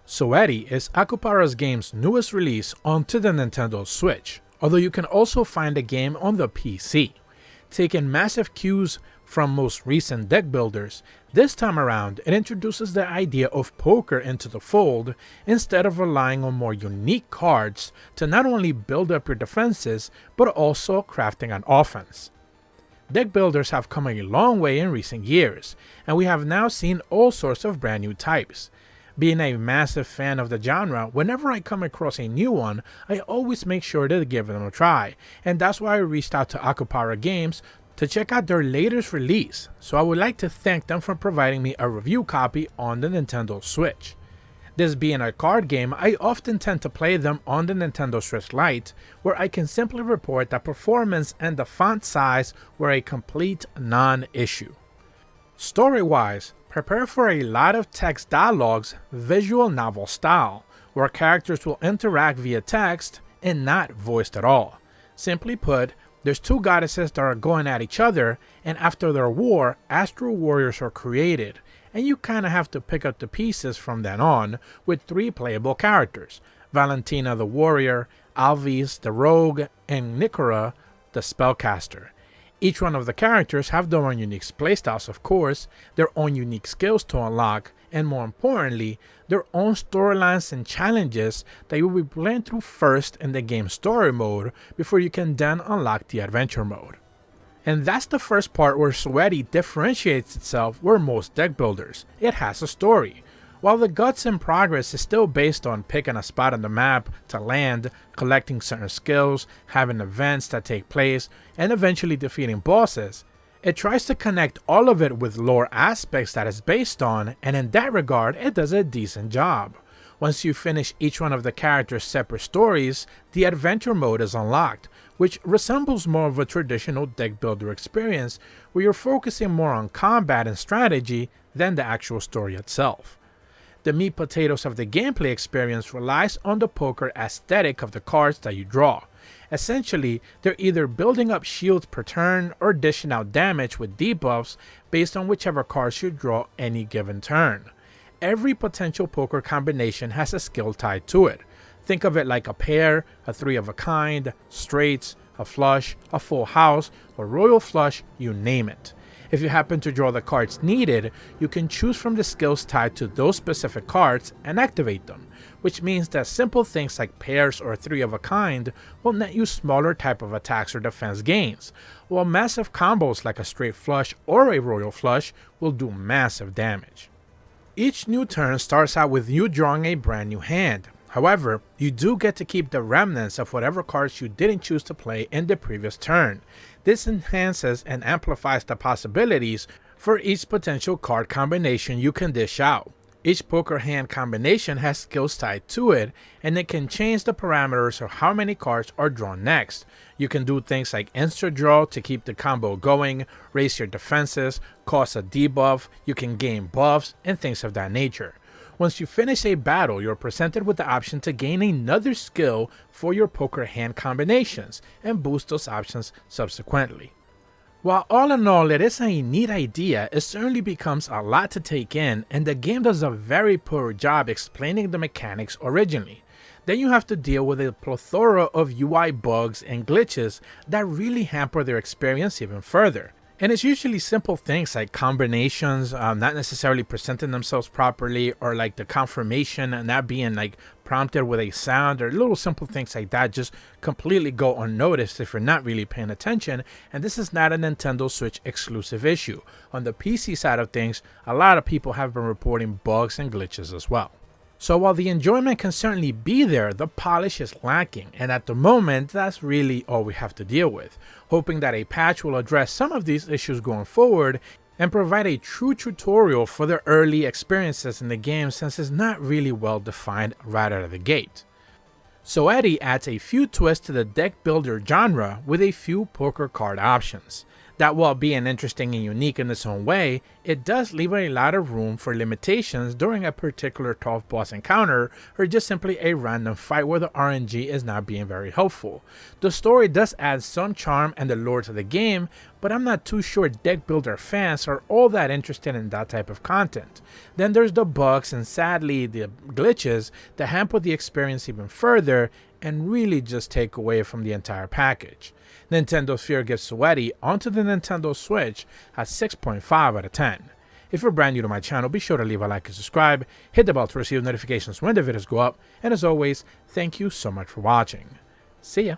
Zoeti is Akupara Games' newest release onto the Nintendo Switch, although you can also find the game on the PC. Taking massive cues from most recent deck builders, this time around it introduces the idea of poker into the fold instead of relying on more unique cards to not only build up your defenses but also crafting an offense. Deck builders have come a long way in recent years, and we have now seen all sorts of brand new types. Being a massive fan of the genre, whenever I come across a new one, I always make sure to give them a try, and that's why I reached out to Akupara Games to check out their latest release, so I would like to thank them for providing me a review copy on the Nintendo Switch. This being a card game, I often tend to play them on the Nintendo Switch Lite, where I can simply report that performance and the font size were a complete non-issue. Story-wise, prepare for a lot of text dialogues, visual novel style, where characters will interact via text and not voiced at all. Simply put, there's two goddesses that are going at each other, and after their war, astral warriors are created, and you kinda have to pick up the pieces from then on, with three playable characters: Valentina the warrior, Alvis the rogue, and Nikora the spellcaster. Each one of the characters have their own unique playstyles, of course, their own unique skills to unlock, and more importantly, their own storylines and challenges that you will be playing through first in the game's story mode before you can then unlock the adventure mode. And that's the first part where Zoeti differentiates itself from most deck builders. It has a story. While the Guts in Progress is still based on picking a spot on the map to land, collecting certain skills, having events that take place, and eventually defeating bosses, it tries to connect all of it with lore aspects that it's based on, and in that regard it does a decent job. Once you finish each one of the characters' separate stories, the adventure mode is unlocked, which resembles more of a traditional deck builder experience where you're focusing more on combat and strategy than the actual story itself. The meat potatoes of the gameplay experience relies on the poker aesthetic of the cards that you draw. Essentially, they're either building up shields per turn or dishing out damage with debuffs based on whichever cards you draw any given turn. Every potential poker combination has a skill tied to it. Think of it like a pair, a three of a kind, straights, a flush, a full house, a royal flush, you name it. If you happen to draw the cards needed, you can choose from the skills tied to those specific cards and activate them, which means that simple things like pairs or three of a kind will net you smaller type of attacks or defense gains, while massive combos like a straight flush or a royal flush will do massive damage. Each new turn starts out with you drawing a brand new hand. However, you do get to keep the remnants of whatever cards you didn't choose to play in the previous turn. This enhances and amplifies the possibilities for each potential card combination you can dish out. Each poker hand combination has skills tied to it, and it can change the parameters of how many cards are drawn next. You can do things like instant draw to keep the combo going, raise your defenses, cause a debuff, you can gain buffs, and things of that nature. Once you finish a battle, you're presented with the option to gain another skill for your poker hand combinations and boost those options subsequently. While all in all it is a neat idea, it certainly becomes a lot to take in, and the game does a very poor job explaining the mechanics originally. Then you have to deal with a plethora of UI bugs and glitches that really hamper their experience even further. And it's usually simple things like combinations not necessarily presenting themselves properly, or like the confirmation and not being like prompted with a sound, or little simple things like that just completely go unnoticed if you're not really paying attention. And this is not a Nintendo Switch exclusive issue. On the PC side of things, a lot of people have been reporting bugs and glitches as well. So while the enjoyment can certainly be there, the polish is lacking, and at the moment that's really all we have to deal with, hoping that a patch will address some of these issues going forward and provide a true tutorial for the early experiences in the game, since it's not really well defined right out of the gate. Zoeti adds a few twists to the deck builder genre with a few poker card options that, while being interesting and unique in its own way, it does leave a lot of room for limitations during a particular tough boss encounter or just simply a random fight where the RNG is not being very helpful. The story does add some charm and allure to the game, but I'm not too sure deck builder fans are all that interested in that type of content. Then there's the bugs and sadly the glitches that hamper the experience even further and really just take away from the entire package. Nintendo Sphere gives Zoeti onto the Nintendo Switch at 6.5 out of 10. If you're brand new to my channel, be sure to leave a like and subscribe, hit the bell to receive notifications when the videos go up, and as always, thank you so much for watching. See ya!